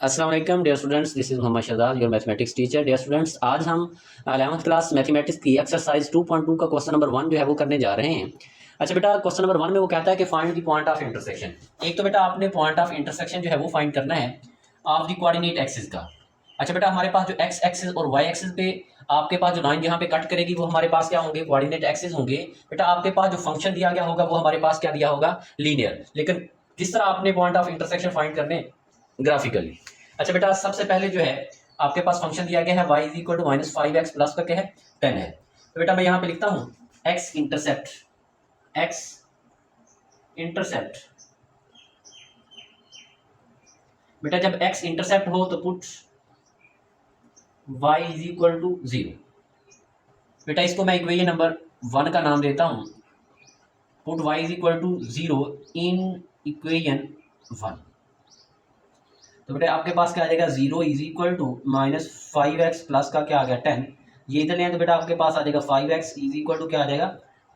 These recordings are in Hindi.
अस्सलाम वालेकुम dear students, this is Mohammad Shahzad, your mathematics teacher. Dear students, आज हम 11th क्लास मैथमेटिक्स की एक्सरसाइज 2.2 का क्वेश्चन नंबर 1 जो है वो करने जा रहे हैं। अच्छा बेटा, क्वेश्चन नंबर 1 में वो कहता है कि find the point of intersection. एक तो बेटा आपने पॉइंट ऑफ इंटरसेक्शन जो है वो फाइंड करना है ऑफ द कोऑर्डिनेट एक्सिस का। अच्छा बेटा, हमारे पास जो एक्स एक्सिस और वाई एक्सिस पे आपके पास जो लाइन जहाँ पे कट करेगी वो हमारे पास क्या होंगे, कोऑर्डिनेट एक्सिस होंगे। बेटा आपके पास जो फंक्शन दिया गया होगा वो हमारे पास क्या दिया होगा, लीनियर। लेकिन किस तरह आपने पॉइंट ऑफ इंटरसेक्शन फाइंड करने, ग्राफिकली। अच्छा बेटा, सबसे पहले जो है आपके पास फंक्शन दिया गया है y is equal to -5x plus का क्या है 10 है। तो बेटा मैं यहाँ पे लिखता हूँ x इंटरसेप्ट। बेटा जब x इंटरसेप्ट हो तो put y is equal to 0। बेटा इसको मैं इक्वेशन नंबर 1 का नाम देता हूँ। Put y is equal to 0 in equation 1। तो बेटा आपके पास क्या आ जाएगा, 0 is equal to -5x plus का क्या आ गया 10। ये इधर ले तो बेटा आपके पास आ जाएगा 5x इज इक्वल टू क्या आ जाएगा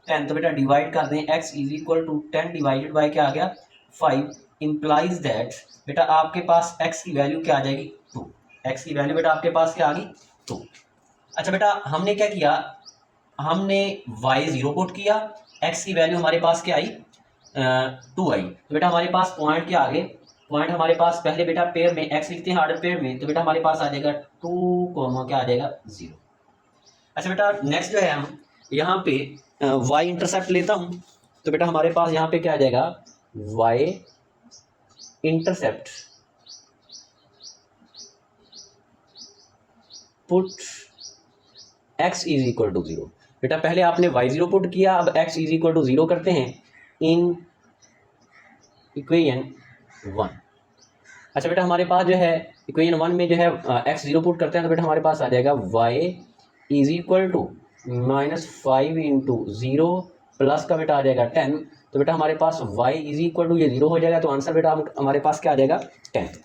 10। तो बेटा डिवाइड कर दें, x is equal to 10 divided by क्या आ गया 5। इंप्लाइज दैट बेटा आपके पास x की वैल्यू क्या आ जाएगी 2। x की वैल्यू बेटा आपके पास क्या आ गई 2। अच्छा बेटा हमने क्या किया, हमने y 0 पुट किया, x की वैल्यू हमारे पास क्या आई 2 आई। तो बेटा हमारे पास पॉइंट क्या आ गए, पॉइंट हमारे पास पहले बेटा पेयर में x लिखते हैं ऑर्डर पेयर में। तो बेटा हमारे पास आ जाएगा 2 क्या आ जाएगा 0। अच्छा बेटा नेक्स्ट जो है हम यहाँ पे y इंटरसेप्ट लेता हूँ। तो बेटा हमारे पास यहाँ पे क्या आ जाएगा y intercept put x is equal to 0। बेटा पहले आपने y 0 पुट किया, अब x इज इक्वल टू 0 करते हैं इन इक्वेशन 1। अच्छा बेटा हमारे पास जो है इक्वेशन 1 में जो है x 0 पुट करते हैं तो बेटा हमारे पास आ जाएगा y is equal to -5 into 0 plus का बेटा आ जाएगा 10। तो बेटा हमारे पास y इज इक्वल टू ये 0 हो जाएगा, तो आंसर बेटा हमारे पास क्या आ जाएगा 10।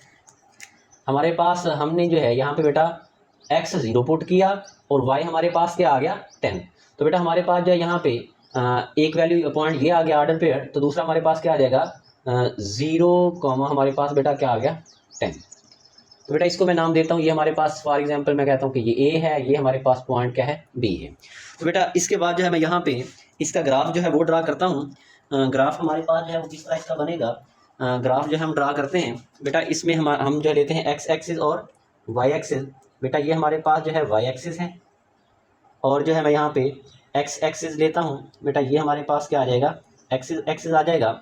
हमारे पास हमने जो है यहाँ पे बेटा x 0 पुट किया और y हमारे पास क्या आ गया 10। तो बेटा हमारे पास जो है यहाँ पे एक वैल्यू पॉइंट ये आ गया ऑर्डर पेयर, तो दूसरा हमारे पास क्या आ जाएगा 0, हमारे पास बेटा क्या आ गया 10। तो बेटा इसको मैं नाम देता हूँ, ये हमारे पास फॉर एग्जांपल मैं कहता हूँ कि ये A है, ये हमारे पास पॉइंट क्या है B है। तो बेटा इसके बाद जो है मैं यहाँ पे इसका ग्राफ जो है वो ड्रा करता हूँ। ग्राफ हमारे पास जो है वो किस तरह इसका बनेगा, ग्राफ जो है हम ड्रा करते हैं। बेटा इसमें हम जो लेते हैं x एक्सिस और y एक्सिस। बेटा ये हमारे पास जो है y एक्सिस है और जो है मैं यहाँ पे x एक्सिस लेता हूँ। बेटा ये हमारे पास क्या आ जाएगा एक्सिस आ जाएगा।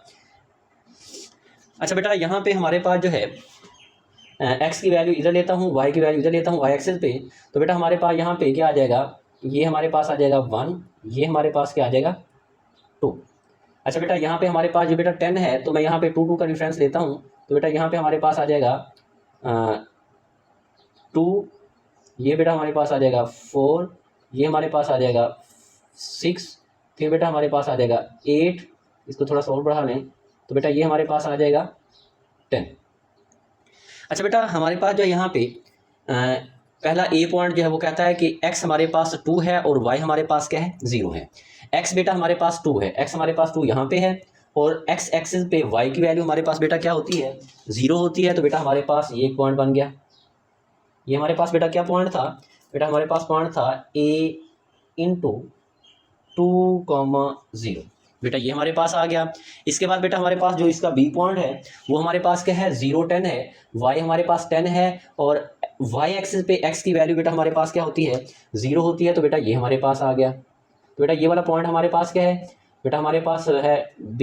अच्छा बेटा यहाँ पे हमारे पास जो है x की वैल्यू इधर लेता हूँ, y की वैल्यू इधर लेता हूँ y एक्सिस पे। तो बेटा हमारे पास यहाँ पे क्या आ जाएगा, ये हमारे पास आ जाएगा 1, ये हमारे पास क्या आ जाएगा 2। अच्छा बेटा यहाँ पे हमारे पास जो बेटा 10 है, तो मैं यहाँ पे 2 का डिफरेंस लेता हूँ। तो बेटा यहाँ पे हमारे पास आ जाएगा 2, ये बेटा हमारे पास आ जाएगा 4, ये हमारे पास आ जाएगा 6, फिर बेटा हमारे पास आ जाएगा 8, इसको थोड़ा सा और बढ़ा लें तो बेटा ये हमारे पास आ जाएगा 10। अच्छा बेटा हमारे पास जो है यहाँ पे पहला ए पॉइंट जो है वो कहता है कि x हमारे पास 2 है और y हमारे पास क्या है 0 है। x बेटा हमारे पास 2 है, x हमारे पास 2 यहाँ पे है और x एक्सिस पे y की वैल्यू हमारे पास बेटा क्या होती है 0 होती है। तो बेटा हमारे पास ये एक पॉइंट बन गया। ये हमारे पास बेटा क्या पॉइंट था, बेटा हमारे पास पॉइंट था a इंटू 2,0। बेटा ये हमारे पास आ गया। इसके बाद बेटा हमारे पास जो इसका बी पॉइंट है वो हमारे पास क्या है 0 10 है, y हमारे पास 10 है और y एक्सिस पे x की वैल्यू बेटा हमारे पास क्या होती है 0 होती है। तो बेटा ये हमारे पास आ गया। तो बेटा ये वाला पॉइंट हमारे पास क्या है, बेटा हमारे पास है b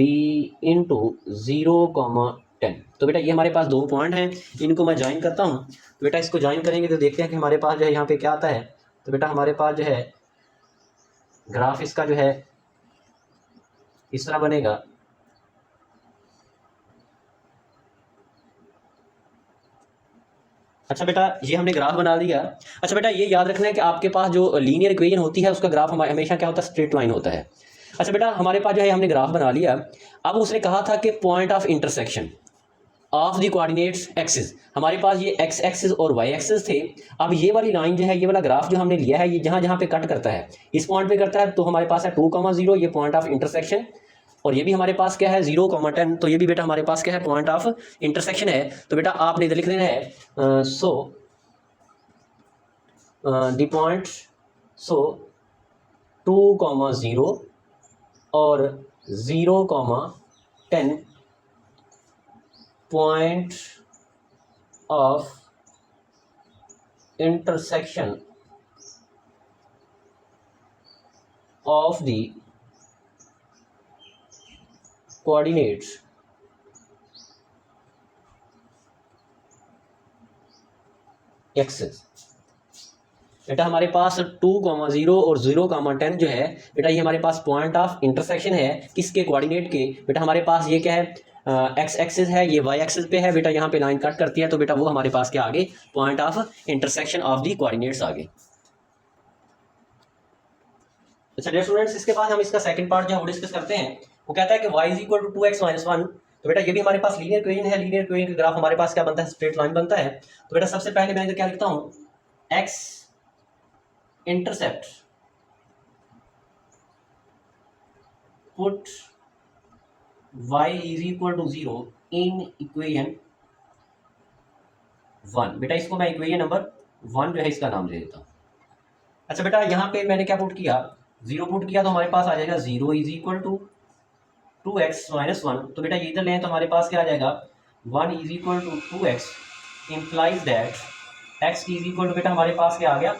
इंटू 0,10। तो बेटा ये हमारे पास 2 पॉइंट हैं, इनको मैं ज्वाइन करता हूँ। तो बेटा इसको ज्वाइन करेंगे तो देखते हैं कि हमारे पास जो है यहाँ पे क्या आता है। तो बेटा हमारे पास जो है ग्राफ इसका जो है इस तरह बनेगा। अच्छा बेटा ये हमने ग्राफ बना दिया। अच्छा बेटा ये याद रखना है कि आपके पास जो लीनियर इक्वेशन होती है उसका ग्राफ हमेशा क्या होता है, स्ट्रेट लाइन होता है। अच्छा बेटा हमारे पास जो है हमने ग्राफ बना लिया। अब उसने कहा था कि point of intersection of the coordinates axis, हमारे पास ये x एक्सिस और y एक्सिस थे। अब ये वाली लाइन जो है, ये वाला ग्राफ जो हमने लिया है, ये जहाँ जहाँ पे कट करता है इस पॉइंट पे करता है, तो हमारे पास है 2,0, ये पॉइंट ऑफ इंटरसेक्शन। और ये भी हमारे पास क्या है 0,10, तो ये भी बेटा हमारे पास क्या है पॉइंट ऑफ इंटरसेक्शन है। तो बेटा आपने इधर लिख देना है सो द पॉइंट सो 2,0 और 0,10 point of intersection of the coordinates axes. बेटा हमारे पास 2,0 और 0,10 जो है बेटा ये हमारे पास पॉइंट ऑफ इंटरसेक्शन है किसके कोऑर्डिनेट के। बेटा हमारे पास ये क्या है एक्स एक्सिस है, ये वाई एक्सिस पे है। बेटा यहाँ पे लाइन कट करती है तो बेटा वो हमारे पास क्या आगे point of intersection of the coordinates आगे। अच्छा डियर स्टूडेंट्स, इसके बाद हम इसका सेकंड पार्ट जो है वो डिस्कस करते हैं। वो कहता है कि y is equal to 2x minus 1। तो बेटा ये भी हमारे पास लीनियर इक्वेशन है। लीनियर इक्वेशन का ग्राफ हमारे पास क्या बनता है स्ट्रेट लाइन बनता है। तो बेटा सबसे पहले मैं इधर क्या लिखता हूँ x intercept put y is equal to 0 in equation 1। बेटा इसको मैं इक्वेशन नंबर 1 जो है इसका नाम दे देता हूँ। अच्छा बेटा यहाँ पे मैंने क्या पुट किया 0 पुट किया तो हमारे पास आ जाएगा 0 is equal to 2x minus 1। तो बेटा ये इधर लें तो हमारे पास क्या आ जाएगा 1 is equal to 2x implies that x is equal to बेटा हमारे पास क्या आ गया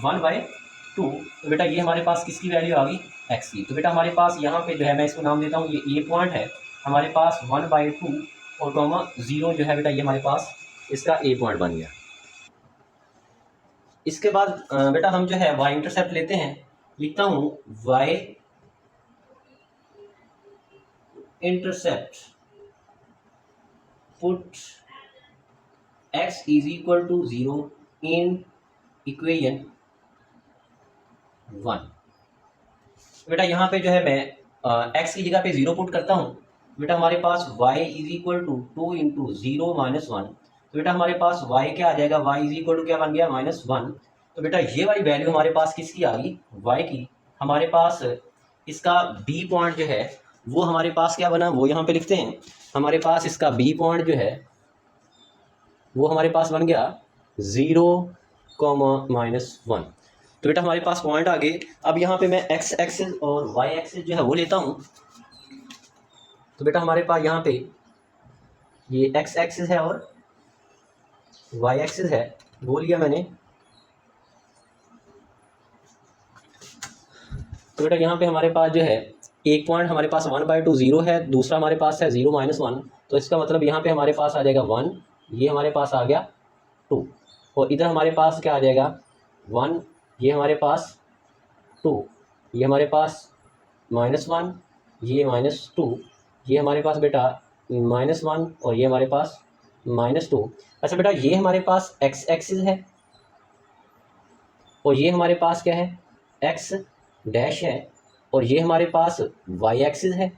1/2। तो बेटा ये हमारे पास किसकी वैल्यू आ गई x की। तो बेटा हमारे पास यहाँ पे जो है मैं इसको नाम देता हूँ ये a पॉइंट है हमारे पास 1/2 और 0 जो है बेटा ये हमारे पास इसका a पॉइंट बन गया। इसके बाद बेटा हम जो है y इंटरसेप्ट लेते हैं, लिखता हूँ y intercept put x is equal to 0 in equation 1। बेटा यहाँ पे जो है मैं x की जगह पे 0 पुट करता हूँ। बेटा हमारे पास y is equal to 2 into 0 minus 1। तो बेटा हमारे पास y क्या आ जाएगा y इज इक्वल टू क्या बन गया -1। तो बेटा ये वाली वैल्यू हमारे पास किसकी आ गई y की। हमारे पास इसका b पॉइंट जो है वो हमारे पास क्या बना वो यहाँ पे लिखते हैं। हमारे पास इसका b पॉइंट जो है वो हमारे पास बन गया 0,-1। तो बेटा हमारे पास पॉइंट आ गए। अब यहाँ पे मैं x एक्सिस और y एक्सिस जो है वो लेता हूँ। तो बेटा हमारे पास यहाँ पे ये x एक्सिस है और y एक्सिस है वो लिया मैंने। तो बेटा यहाँ पे हमारे पास जो है एक पॉइंट हमारे पास 1/2 0 है, दूसरा हमारे पास है 0 माइनस 1। तो इसका मतलब यहाँ पे हमारे पास आ जाएगा 1, ये हमारे पास आ गया 2 और इधर हमारे पास क्या आ जाएगा 1, ये हमारे पास 2, ये हमारे पास -1, ये -2, ये हमारे पास बेटा -1 और ये हमारे पास -2। अच्छा बेटा ये हमारे पास x एक्सिस है और ये हमारे पास क्या है x डैश है और ये हमारे पास y एक्सिस है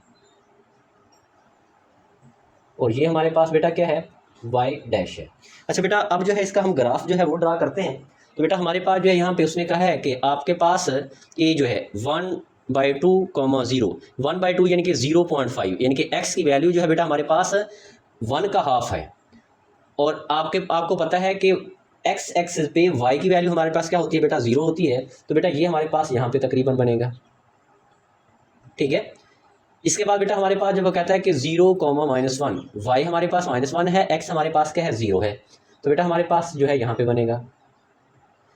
और ये हमारे पास बेटा क्या है y डैश है। अच्छा बेटा अब जो है इसका हम ग्राफ जो है वो ड्रा करते हैं। तो बेटा हमारे पास जो है यहाँ पे उसने कहा है कि आपके पास ये जो है 1/2, 0 1/2 यानी कि 0.5 यानी कि x की वैल्यू जो है बेटा हमारे पास 1 का हाफ है और आपको पता है कि x एक्सिस पे y की वैल्यू हमारे पास क्या होती है बेटा 0 होती है। तो बेटा ये हमारे पास यहाँ पे तकरीबन बनेगा, ठीक है। इसके बाद बेटा हमारे पास जब वो कहता है कि 0,-1 y हमारे पास -1 है, x हमारे पास क्या है 0 है। तो बेटा हमारे पास जो है यहाँ पे बनेगा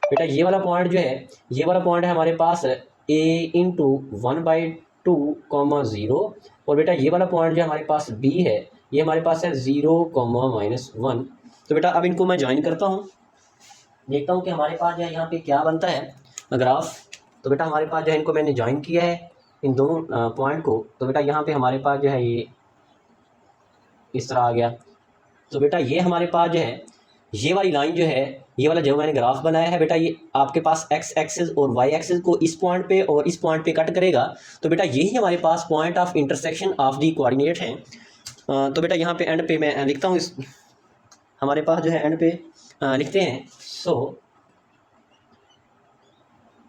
बेटा ये वाला पॉइंट जो है ये वाला पॉइंट है हमारे पास a इंटू 1/2, 0 और बेटा ये वाला पॉइंट जो हमारे पास b है ये हमारे पास है 0,-1। तो बेटा अब इनको मैं ज्वाइन करता हूँ, देखता हूँ कि हमारे पास जो है यहाँ पे क्या बनता है ग्राफ। तो बेटा हमारे पास जो है इनको मैंने ज्वाइन किया है इन दोनों पॉइंट को। तो बेटा यहाँ पे हमारे पास जो है ये इस तरह आ गया। तो बेटा ये हमारे पास जो है ये वाली लाइन जो है ये वाला जो मैंने ग्राफ बनाया है बेटा ये आपके पास x एक्सिस और y एक्सिस को इस पॉइंट पे और इस पॉइंट पे कट करेगा। तो बेटा यही हमारे पास point of intersection of the coordinate है। तो बेटा यहाँ पे एंड पे मैं लिखता हूँ इस हमारे पास जो है एंड पे लिखते हैं सो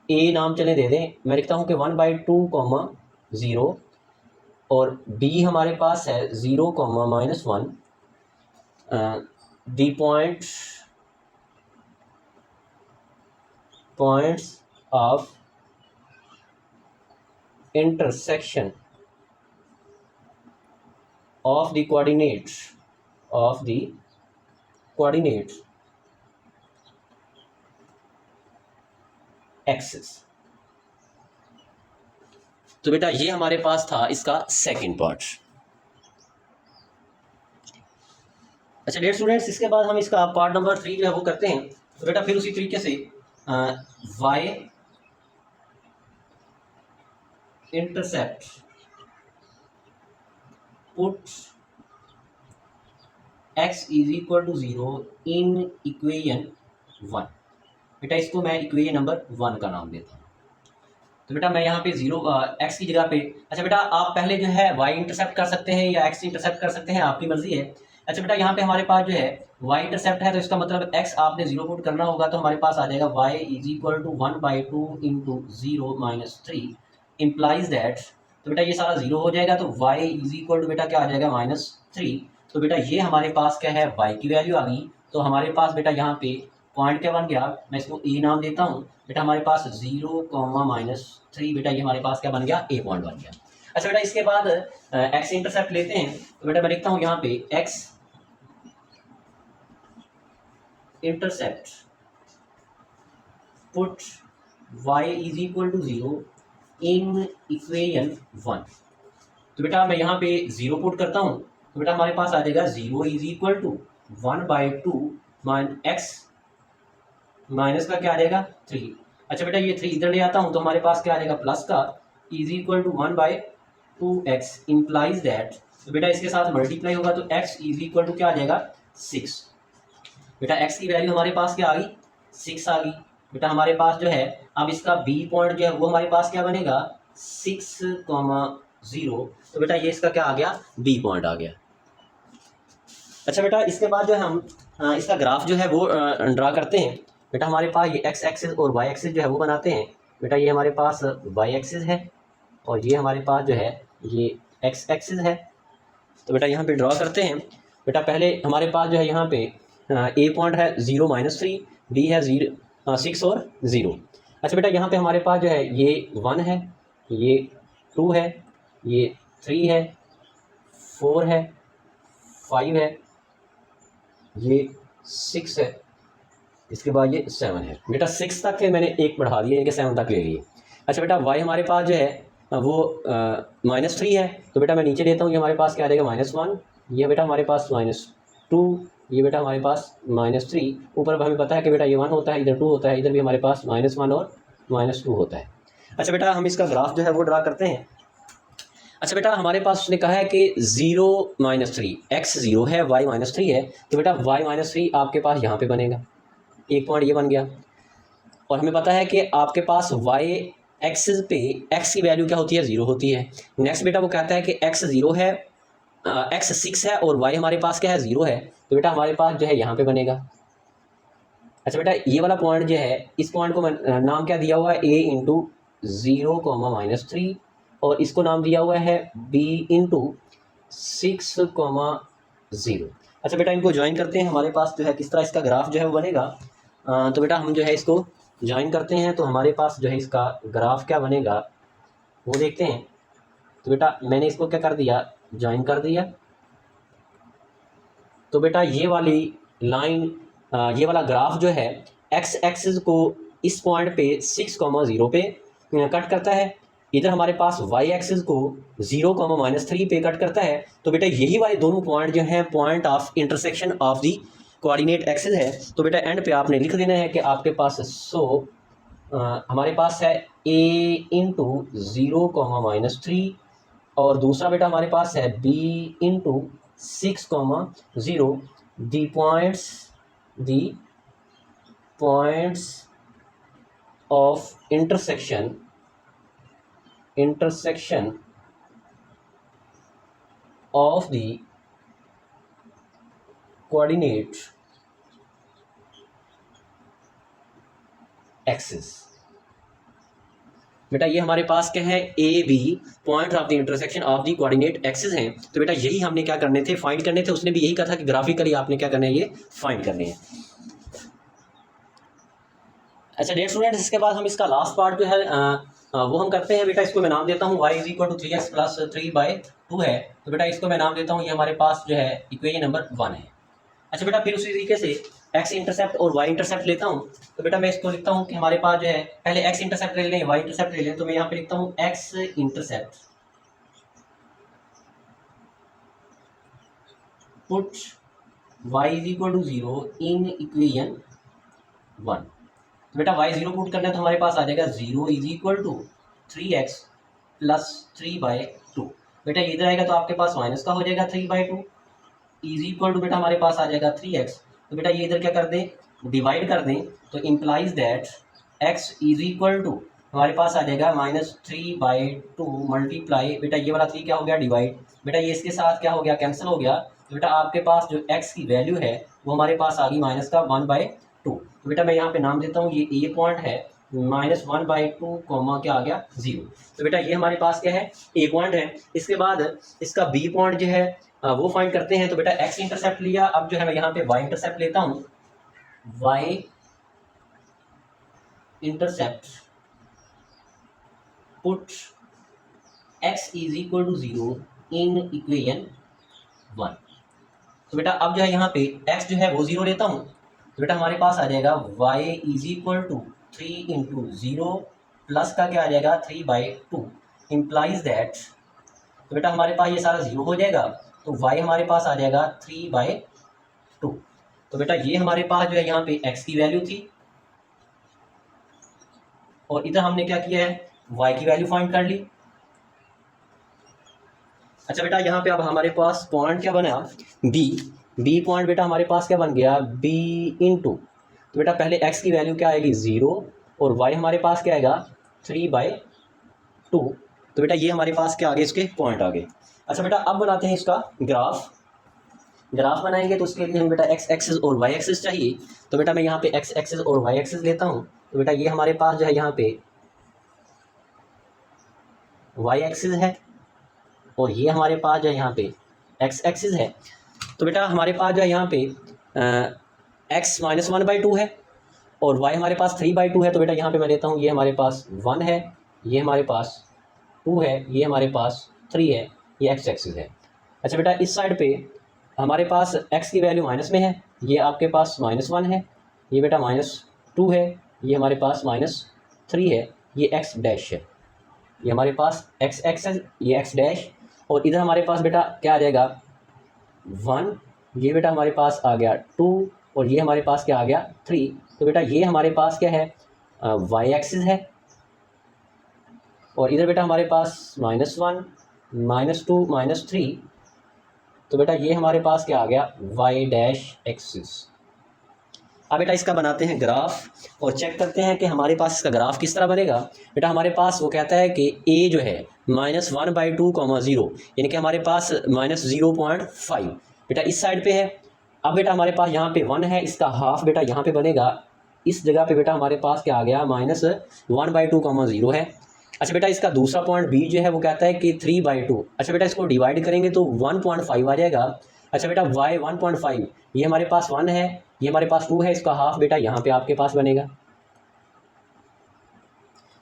a नाम चले दे दें, मैं लिखता हूँ कि 1/2, 0 और बी हमारे पास है 0, -1, दी points of intersection of the coordinates axis। तो बेटा ये हमारे पास था इसका सेकंड पार्ट। अच्छा डियर स्टूडेंट्स, इसके बाद हम इसका पार्ट नंबर 3 जो है वो करते हैं। तो बेटा फिर उसी तरीके से y intercept put x is equal to 0 in equation 1। बेटा इसको मैं इक्वेशन नंबर 1 का नाम देता हूँ। तो बेटा मैं यहाँ पे 0 x की जगह पे, अच्छा बेटा आप पहले जो है y इंटरसेप्ट कर सकते हैं या x इंटरसेप्ट कर सकते हैं, आपकी मर्जी है। अच्छा बेटा यहाँ पे हमारे पास जो है y इंटरसेप्ट है, तो इसका मतलब x आपने 0 पुट करना होगा, तो हमारे पास आ जाएगा y is equal to 1/2 into 0 - 3 implies that. तो बेटा ये सारा 0 हो जाएगा, तो y इज इक्वल टू बेटा क्या आ जाएगा -3। तो बेटा ये हमारे पास क्या है, y की वैल्यू आ गई। तो हमारे पास बेटा यहाँ पे पॉइंट क्या बन गया, मैं इसको ए नाम देता हूँ। बेटा हमारे पास 0, -3, बेटा ये हमारे पास क्या बन गया, ए पॉइंट बन गया। अच्छा बेटा इसके बाद एक्स इंटरसेप्ट लेते हैं। तो बेटा मैं लिखता हूँ यहाँ पे x intercept put y is equal to 0 in equation 1। तो बेटा मैं यहाँ पे 0 पुट करता हूँ, तो बेटा हमारे पास आ जाएगा 0 is equal to 1/2 x minus का क्या आ जाएगा 3। अच्छा बेटा ये 3 इधर ले आता हूँ, तो हमारे पास क्या आ जाएगा प्लस का is equal to 1/2x implies that. तो बेटा इसके साथ मल्टीप्लाई होगा, तो x इज इक्वल टू क्या आ जाएगा 6। बेटा x की वैल्यू हमारे पास क्या आ गई 6 आ गई। बेटा हमारे पास जो है अब इसका b पॉइंट जो है वो हमारे पास क्या बनेगा 6,0। तो बेटा ये इसका क्या आ गया b पॉइंट आ गया। अच्छा बेटा इसके बाद जो है हम इसका ग्राफ जो है वो ड्रा करते हैं। बेटा हमारे पास ये x एक्सिस और y एक्सिस जो है वो बनाते हैं। बेटा ये हमारे पास y एक्सिस है और ये हमारे पास जो है ये x एक्सिस है। तो बेटा यहाँ पे ड्रा करते हैं। बेटा पहले हमारे पास जो है यहाँ पे a पॉइंट है 0 -3, b है 6 और 0। अच्छा बेटा यहाँ पे हमारे पास जो है ये 1 है, ये 2 है, ये 3 है, 4 है, 5 है, ये 6 है, इसके बाद ये 7 है। बेटा 6 तक है मैंने एक बढ़ा दिया, इनके 7 तक ले लिए। अच्छा बेटा y हमारे पास जो है वो -3 है, तो बेटा मैं नीचे देता हूँ, ये हमारे पास क्या आ जाएगा -1, ये बेटा हमारे पास -2, ये बेटा हमारे पास -3। ऊपर हमें पता है कि बेटा ये 1 होता है, इधर 2 होता है, इधर भी हमारे पास -1 और -2 होता है। अच्छा बेटा हम इसका ग्राफ जो है वो ड्रा करते हैं। अच्छा बेटा हमारे पास उसने कहा है कि 0 -3 x 0 है, y -3 है, तो बेटा y -3 आपके पास यहाँ पे बनेगा, एक पॉइंट ये बन गया। और हमें पता है कि आपके पास y एक्सिस पे x की वैल्यू क्या होती है 0 होती है। नेक्स्ट बेटा वो कहता है कि x 0 है, x 6 है और y हमारे पास क्या है 0 है, तो बेटा हमारे पास जो है यहाँ पे बनेगा। अच्छा बेटा ये वाला पॉइंट जो है इस पॉइंट को नाम क्या दिया हुआ है a इंटू 0, -3 और इसको नाम दिया हुआ है b इंटू 6, 0। अच्छा बेटा इनको ज्वाइन करते हैं, हमारे पास जो है किस तरह इसका ग्राफ जो है वो बनेगा। तो बेटा हम जो है इसको ज्वाइन करते हैं, तो हमारे पास जो है इसका ग्राफ क्या बनेगा वो देखते हैं। तो बेटा मैंने इसको क्या कर दिया ज्वाइन कर दिया। तो बेटा ये वाली लाइन ये वाला ग्राफ जो है x एक्सिस को इस पॉइंट पे 6, 0 पे कट करता है, इधर हमारे पास y एक्सिस को 0, -3 पे कट करता है। तो बेटा यही वाले दोनों पॉइंट जो हैं point of intersection of the coordinate axis है। तो बेटा एंड पे आपने लिख देना है कि आपके पास हमारे पास है a इंटू 0, -3 और दूसरा बेटा हमारे पास है b into 6, 0। The points of intersection of the coordinate axis. बेटा ये हमारे पास क्या है, A B point of the intersection of the coordinate axis हैं। तो बेटा यही हमने क्या करने थे, फाइंड करने थे। उसने भी यही कहा था कि ग्राफिकली आपने क्या करना है, ये फाइंड करने हैं। अच्छा डेयर स्टूडेंट्स, इसके बाद हम इसका लास्ट पार्ट जो है वो हम करते हैं। बेटा इसको मैं नाम देता हूँ y is equal to 3x plus 3/2 है। तो बेटा इसको मैं नाम देता हूँ, ये हमारे पास जो है इक्वेशन नंबर 1 है। अच्छा बेटा फिर उसी तरीके से x इंटरसेप्ट और y इंटरसेप्ट लेता हूँ। तो बेटा मैं इसको लिखता हूँ कि हमारे पास जो है, पहले x इंटरसेप्ट ले लें, y इंटरसेप्ट ले लें। तो मैं यहाँ पे लिखता हूँ x intercept put y is equal to 0 in equation 1। तो बेटा y 0 पुट करना है तो हमारे पास आ जाएगा 0 is equal to 3x plus 3/2। बेटा ये इधर आएगा तो आपके पास माइनस का हो जाएगा 3/2 इज इक्वल टू बेटा हमारे पास आ जाएगा 3x। तो बेटा ये इधर क्या कर दें, डिवाइड कर दें। तो implies that x is equal to हमारे पास आ जाएगा -3/2 मल्टीप्लाई, बेटा ये वाला 3 क्या हो गया, डिवाइड। बेटा ये इसके साथ क्या हो गया, कैंसिल हो गया। तो बेटा आपके पास जो x की वैल्यू है वो हमारे पास आ गई माइनस का 1/2। तो बेटा मैं यहाँ पे नाम देता हूँ, ये ए पॉइंट है, -1/2 कॉमा क्या आ गया 0। तो बेटा ये हमारे पास क्या है, ए पॉइंट है। इसके बाद इसका बी पॉइंट जो है वो फाइंड करते हैं। तो बेटा एक्स इंटरसेप्ट लिया, अब जो है मैं यहाँ पे वाई इंटरसेप्ट लेता हूँ। Y intercept put x is equal to 0 in equation 1। तो बेटा अब जो है यहाँ पे x जो है वो 0 लेता हूँ। तो बेटा हमारे पास आ जाएगा y is equal to 3 into 0 plus का क्या आ जाएगा 3/2 इम्प्लाइज दैट। तो बेटा हमारे पास ये सारा 0 हो जाएगा। तो y हमारे पास आ जाएगा 3/2। तो बेटा ये हमारे पास जो है यहाँ पे x की वैल्यू थी, और इधर हमने क्या किया है, y की वैल्यू फाइंड कर ली। अच्छा बेटा यहाँ पे अब हमारे पास पॉइंट क्या बना, बी पॉइंट। बेटा हमारे पास क्या बन गया, b इंटू, तो बेटा पहले x की वैल्यू क्या आएगी 0 और y हमारे पास क्या आएगा 3/2। तो बेटा ये हमारे पास क्या आ गए, इसके पॉइंट आ गए। अच्छा बेटा अब बनाते हैं इसका ग्राफ बनाएंगे। तो उसके लिए हमें बेटा x एक्सिस और y एक्सिस चाहिए। तो बेटा मैं यहाँ पे x एक्सिस और y एक्सिस लेता हूँ। तो बेटा ये हमारे पास जो है यहाँ पे y एक्सिस है, और ये हमारे पास जो है यहाँ पे x एक्सिस है। तो बेटा हमारे पास जो है यहाँ पे x -1/2 है और y हमारे पास 3/2 है। तो बेटा यहाँ पे मैं लेता हूँ, ये हमारे पास 1 है, ये हमारे पास 2 है, ये हमारे पास 3 है, ये x एक्सिस है। अच्छा बेटा इस साइड पे हमारे पास x की वैल्यू माइनस में है, ये आपके पास -1 है, ये बेटा -2 है, ये हमारे पास -3 है, ये x डैश है, ये हमारे पास x एक्सिस, ये x डैश। और इधर हमारे पास बेटा क्या आ जाएगा 1, ये बेटा हमारे पास आ गया 2, और ये हमारे पास क्या आ गया 3। तो बेटा ये हमारे पास क्या है, y एक्सिस है, और इधर बेटा हमारे पास -1 -2 -3। तो बेटा ये हमारे पास क्या आ गया y डैश एक्सिस। अब बेटा इसका बनाते हैं ग्राफ और चेक करते हैं कि हमारे पास इसका ग्राफ किस तरह बनेगा। बेटा हमारे पास वो कहता है कि a जो है -1/2, 0, यानी कि हमारे पास -0.5 बेटा इस साइड पे है। अब बेटा हमारे पास यहाँ पे 1 है, इसका हाफ बेटा यहाँ पे बनेगा, इस जगह पे बेटा हमारे पास क्या आ गया -1/2, 0 है। अच्छा बेटा इसका दूसरा पॉइंट b जो है वो कहता है कि 3/2। अच्छा बेटा इसको डिवाइड करेंगे तो 1.5 आ जाएगा। अच्छा बेटा y 1.5, ये हमारे पास 1 है, ये हमारे पास 2 है, इसका हाफ बेटा यहाँ पे आपके पास बनेगा।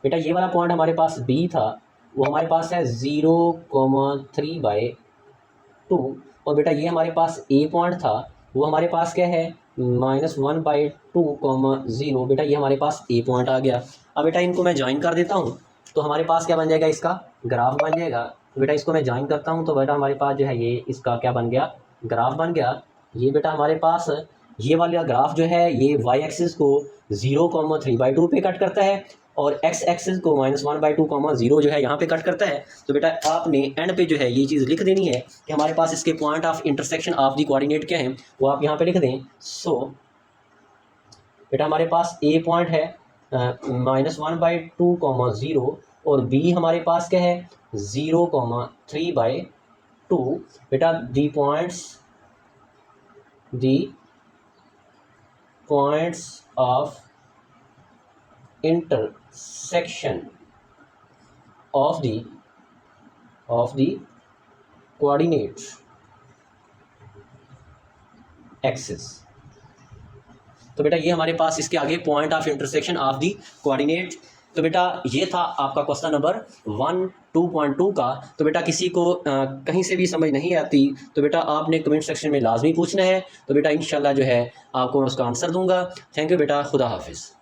बेटा ये वाला पॉइंट हमारे पास b था, वो हमारे पास है 0,3/2, और बेटा ये हमारे पास a पॉइंट था, वो हमारे पास क्या है -1/2, 0। बेटा ये हमारे पास a पॉइंट आ गया। अब बेटा इनको मैं ज्वाइन कर देता हूँ, तो हमारे पास क्या बन जाएगा, इसका ग्राफ बन जाएगा। तो बेटा इसको मैं ज्वाइन करता हूँ, तो बेटा हमारे पास जो है ये इसका क्या बन गया, ग्राफ बन गया। ये बेटा हमारे पास ये वाला ग्राफ जो है ये y एक्सिस को 0,3/2 पे कट करता है, और x एक्सिस को -1/2, 0 जो है यहाँ पे कट करता है। तो बेटा आपने एंड पे जो है ये चीज़ लिख देनी है कि हमारे पास इसके point of intersection of the coordinate क्या है, वो आप यहाँ पे लिख दें। सो बेटा हमारे पास a पॉइंट है -1/2, 0, और b हमारे पास क्या है 0,3/2। बेटा दी points of intersection of the coordinate axis. तो बेटा ये हमारे पास इसके आगे point of intersection of the coordinate. तो बेटा ये था आपका क्वेश्चन नंबर 1.2.2 का। तो बेटा किसी को कहीं से भी समझ नहीं आती तो बेटा आपने कमेंट सेक्शन में लाजमी पूछना है। तो बेटा इंशाल्लाह जो है आपको उसका आंसर दूंगा। थैंक यू बेटा, खुदा हाफिज़।